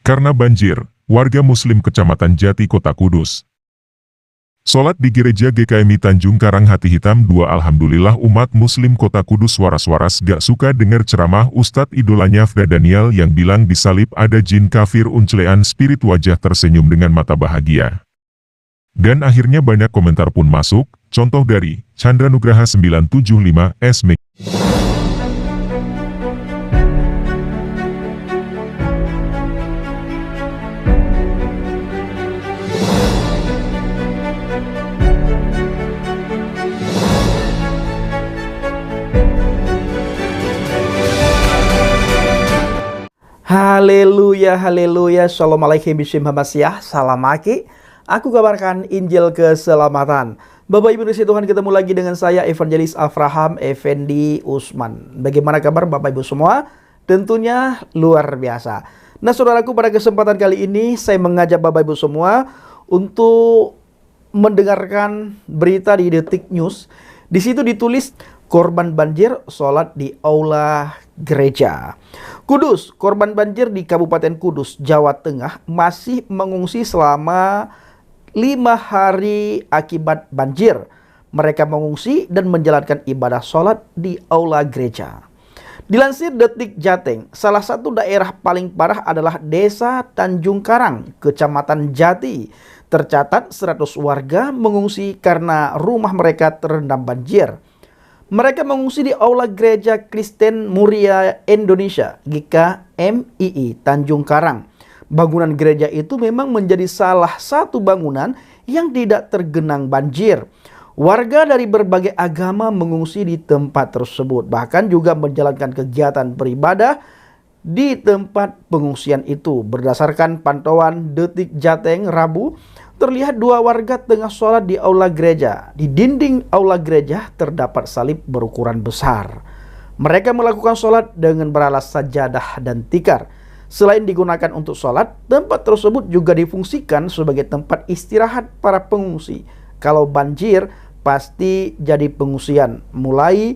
Karena banjir, warga Muslim Kecamatan Jati Kota Kudus sholat di Gereja GKMI Tanjung Karang Hati Hitam 2. Alhamdulillah umat Muslim Kota Kudus waras-waras gak suka dengar ceramah Ustadz idolanya Fda Daniel yang bilang di salib ada jin kafir uncelean spirit wajah tersenyum dengan mata bahagia. Dan akhirnya banyak komentar pun masuk, contoh dari Chandra Nugraha 975 SMK. Haleluya, haleluya, shalom alaikum bishim hamasyah, salam aki. Aku kabarkan Injil keselamatan. Bapak Ibu Kristi Tuhan, ketemu lagi dengan saya Evangelis Avraham Effendi Usman. Bagaimana kabar Bapak Ibu semua? Tentunya luar biasa. Nah saudaraku, pada kesempatan kali ini saya mengajak Bapak Ibu semua untuk mendengarkan berita di Detik News. Di situ ditulis korban banjir sholat di aula gereja. Kudus, korban banjir di Kabupaten Kudus, Jawa Tengah masih mengungsi selama 5 hari akibat banjir. Mereka mengungsi dan menjalankan ibadah sholat di aula gereja. Dilansir Detik Jateng, salah satu daerah paling parah adalah Desa Tanjung Karang, Kecamatan Jati. Tercatat 100 warga mengungsi karena rumah mereka terendam banjir. Mereka mengungsi di aula Gereja Kristen Muria Indonesia GKMII Tanjung Karang. Bangunan gereja itu memang menjadi salah satu bangunan yang tidak tergenang banjir. Warga dari berbagai agama mengungsi di tempat tersebut, bahkan juga menjalankan kegiatan beribadah di tempat pengungsian itu. Berdasarkan pantauan Detik Jateng Rabu, terlihat 2 warga tengah sholat di aula gereja. Di dinding aula gereja terdapat salib berukuran besar. Mereka melakukan sholat dengan beralas sajadah dan tikar. Selain digunakan untuk sholat, tempat tersebut juga difungsikan sebagai tempat istirahat para pengungsi. Kalau banjir, pasti jadi pengungsian. Mulai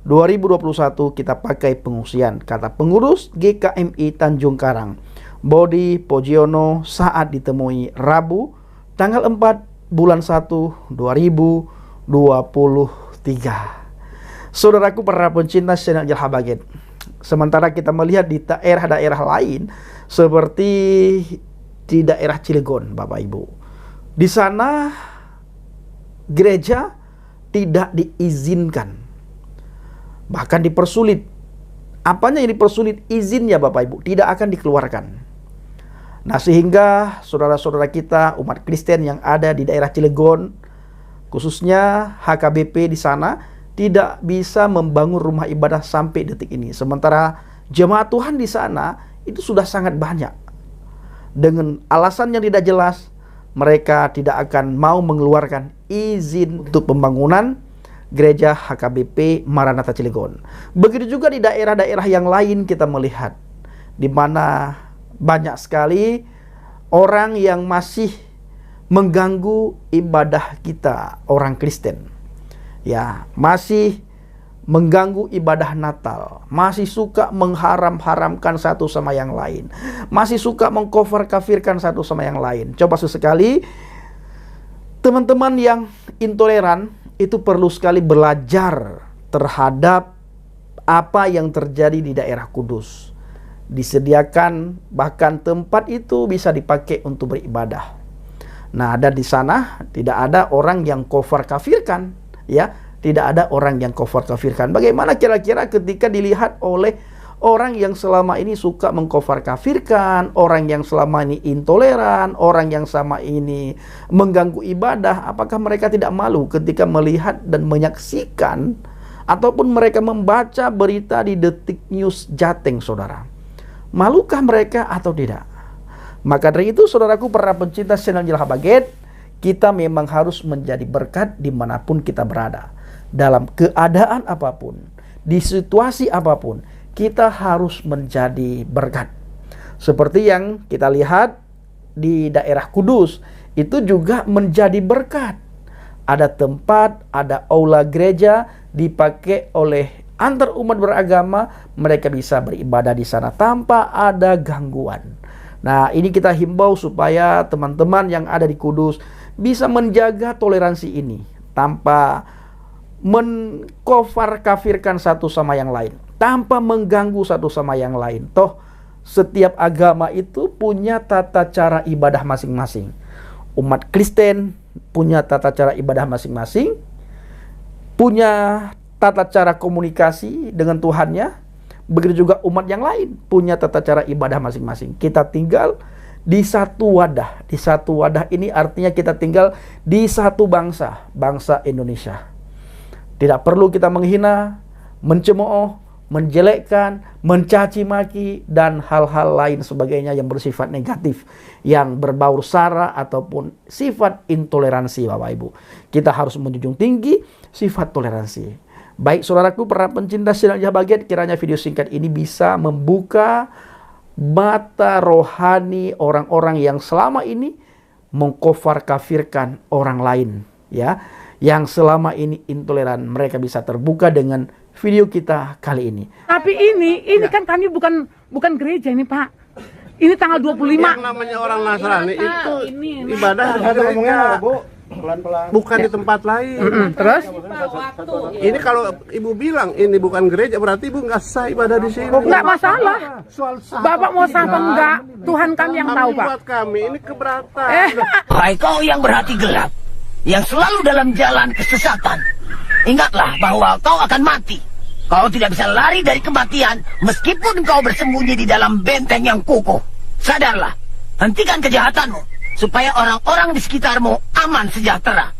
2021 kita pakai pengungsian, kata pengurus GKMI Tanjung Karang, Bodi Pojiono saat ditemui Rabu tanggal 4 bulan 1 2023. Saudaraku para pencinta channel Jelhabaget, sementara kita melihat di daerah-daerah lain seperti di daerah Cilegon, Bapak Ibu, di sana gereja tidak diizinkan, bahkan dipersulit. Apanya yang dipersulit? Izinnya Bapak Ibu tidak akan dikeluarkan. Nah sehingga saudara-saudara kita umat Kristen yang ada di daerah Cilegon, khususnya HKBP di sana, tidak bisa membangun rumah ibadah sampai detik ini. Sementara jemaat Tuhan di sana itu sudah sangat banyak. Dengan alasan yang tidak jelas, mereka tidak akan mau mengeluarkan izin untuk pembangunan gereja HKBP Maranatha Cilegon. Begitu juga di daerah-daerah yang lain kita melihat, di mana banyak sekali orang yang masih mengganggu ibadah kita, orang Kristen. Ya, masih mengganggu ibadah Natal, masih suka mengharam-haramkan satu sama yang lain, masih suka mengkafir-kafirkan satu sama yang lain. Coba sesekali teman-teman yang intoleran itu perlu sekali belajar terhadap apa yang terjadi di daerah Kudus. Disediakan bahkan tempat itu bisa dipakai untuk beribadah. Nah, dan di sana tidak ada orang yang kafir-kafirkan, ya, tidak ada orang yang kafir-kafirkan. Bagaimana kira-kira ketika dilihat oleh orang yang selama ini suka mengkafir-kafirkan, orang yang selama ini intoleran, orang yang selama ini mengganggu ibadah, apakah mereka tidak malu ketika melihat dan menyaksikan ataupun mereka membaca berita di Detik News Jateng, saudara? Malukah mereka atau tidak? Maka dari itu saudaraku para pencinta channel Jelhabaget, kita memang harus menjadi berkat dimanapun kita berada. Dalam keadaan apapun, di situasi apapun, kita harus menjadi berkat. Seperti yang kita lihat di daerah Kudus, itu juga menjadi berkat. Ada tempat, ada aula gereja dipakai oleh antar umat beragama, mereka bisa beribadah di sana tanpa ada gangguan. Nah, ini kita himbau supaya teman-teman yang ada di Kudus bisa menjaga toleransi ini tanpa mengkafirkan satu sama yang lain, tanpa mengganggu satu sama yang lain. Toh setiap agama itu punya tata cara ibadah masing-masing. Umat Kristen punya tata cara ibadah masing-masing, punya tata cara komunikasi dengan Tuhannya. Begitu juga umat yang lain punya tata cara ibadah masing-masing. Kita tinggal di satu wadah. Di satu wadah ini artinya kita tinggal di satu bangsa, bangsa Indonesia. Tidak perlu kita menghina, mencemooh, menjelekkan, mencaci maki, dan hal-hal lain sebagainya yang bersifat negatif, yang berbau sara ataupun sifat intoleransi, Bapak Ibu. Kita harus menjunjung tinggi sifat toleransi. Baik saudaraku, para pencinta sidang Baget, kiranya video singkat ini bisa membuka mata rohani orang-orang yang selama ini mengkafirkan orang lain, ya, yang selama ini intoleran. Mereka bisa terbuka dengan video kita kali ini. Tapi ini kan kami bukan gereja ini, Pak. Ini tanggal 25. Yang namanya orang Nasrani itu ibadah di gereja. Pelan-pelan. Bukan di tempat lain. Terus? Ini kalau ibu bilang ini bukan gereja, berarti ibu nggak sah ibadah di sini. Nggak masalah. Bapak mau sah apa enggak? Tuhan kami yang tahu, Pak. Buat kami ini keberatan. Hai kau yang berhati gelap, yang selalu dalam jalan kesesatan, ingatlah bahwa kau akan mati. Kau tidak bisa lari dari kematian meskipun kau bersembunyi di dalam benteng yang kukuh. Sadarlah, hentikan kejahatanmu supaya orang-orang di sekitarmu aman sejahtera.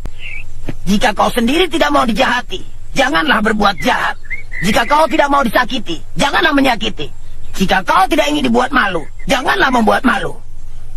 Jika kau sendiri tidak mau dijahati, janganlah berbuat jahat. Jika kau tidak mau disakiti, janganlah menyakiti. Jika kau tidak ingin dibuat malu, janganlah membuat malu.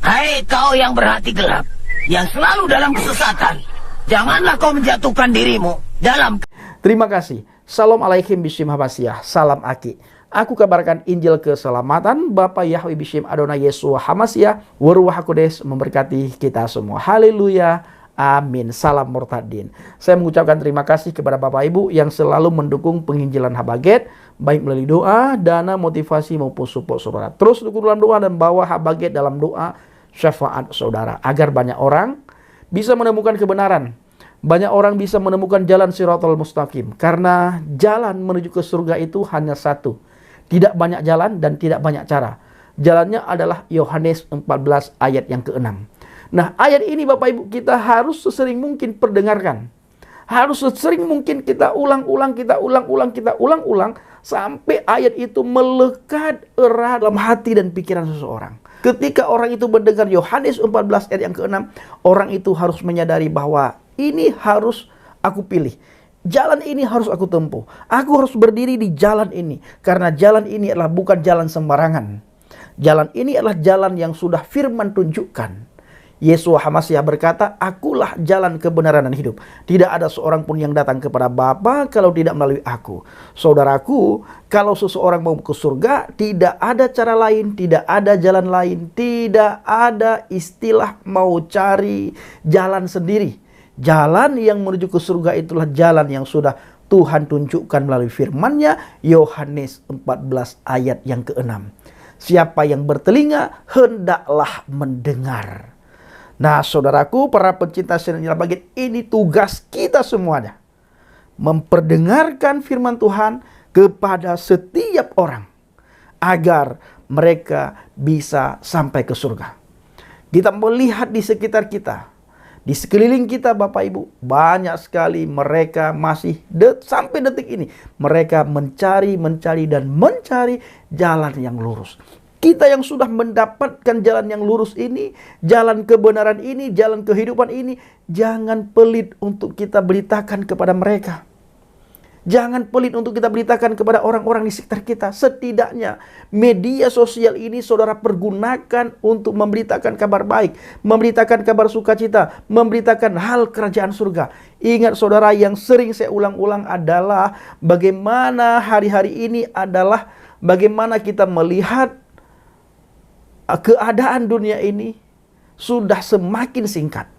Hai kau yang berhati gelap, yang selalu dalam kesesatan, janganlah kau menjatuhkan dirimu dalam... Terima kasih. Salam alaikum bishim habasiyah. Salam aki. Aku kabarkan Injil keselamatan Bapa Yahweh Bishim Adonai Yesua Hamasiyah Waruah Hakodes memberkati kita semua. Haleluya. Amin. Salam Murtadin. Saya mengucapkan terima kasih kepada Bapak Ibu yang selalu mendukung penginjilan Habaget, baik melalui doa, dana, motivasi maupun support saudara. Terus dukung dalam doa dan bawa Habaget dalam doa syafaat saudara, agar banyak orang bisa menemukan kebenaran. Banyak orang bisa menemukan jalan Shiratal Mustaqim. Karena jalan menuju ke surga itu hanya satu. Tidak banyak jalan dan tidak banyak cara. Jalannya adalah Yohanes 14 ayat yang ke-6. Nah, ayat ini Bapak Ibu kita harus sesering mungkin perdengarkan. Harus sesering mungkin kita ulang-ulang sampai ayat itu melekat erat dalam hati dan pikiran seseorang. Ketika orang itu mendengar Yohanes 14 ayat yang ke-6, orang itu harus menyadari bahwa ini harus aku pilih. Jalan ini harus aku tempuh. Aku harus berdiri di jalan ini. Karena jalan ini adalah bukan jalan sembarangan. Jalan ini adalah jalan yang sudah firman tunjukkan. Yesua Hamasiyah berkata, akulah jalan kebenaran dan hidup. Tidak ada seorang pun yang datang kepada Bapa kalau tidak melalui aku. Saudaraku, kalau seseorang mau ke surga, tidak ada cara lain, tidak ada jalan lain. Tidak ada istilah mau cari jalan sendiri. Jalan yang menuju ke surga itulah jalan yang sudah Tuhan tunjukkan melalui firman-Nya, Yohanes 14 ayat yang ke-6. Siapa yang bertelinga, hendaklah mendengar. Nah, saudaraku, para pencinta sidang Baget, ini tugas kita semuanya. Memperdengarkan firman Tuhan kepada setiap orang, agar mereka bisa sampai ke surga. Kita melihat di sekitar kita, di sekeliling kita Bapak Ibu, banyak sekali mereka masih sampai detik ini. Mereka mencari jalan yang lurus. Kita yang sudah mendapatkan jalan yang lurus ini, jalan kebenaran ini, jalan kehidupan ini, jangan pelit untuk kita beritakan kepada mereka. Jangan pelit untuk kita beritakan kepada orang-orang di sekitar kita. Setidaknya media sosial ini saudara pergunakan untuk memberitakan kabar baik, memberitakan kabar sukacita, memberitakan hal kerajaan surga. Ingat saudara, yang sering saya ulang-ulang adalah bagaimana hari-hari ini adalah bagaimana kita melihat keadaan dunia ini sudah semakin singkat.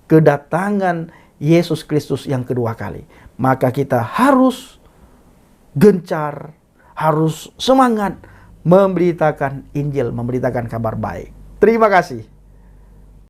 Kedatangan Yesus Kristus yang kedua kali. Maka kita harus gencar, harus semangat memberitakan Injil, memberitakan kabar baik. Terima kasih.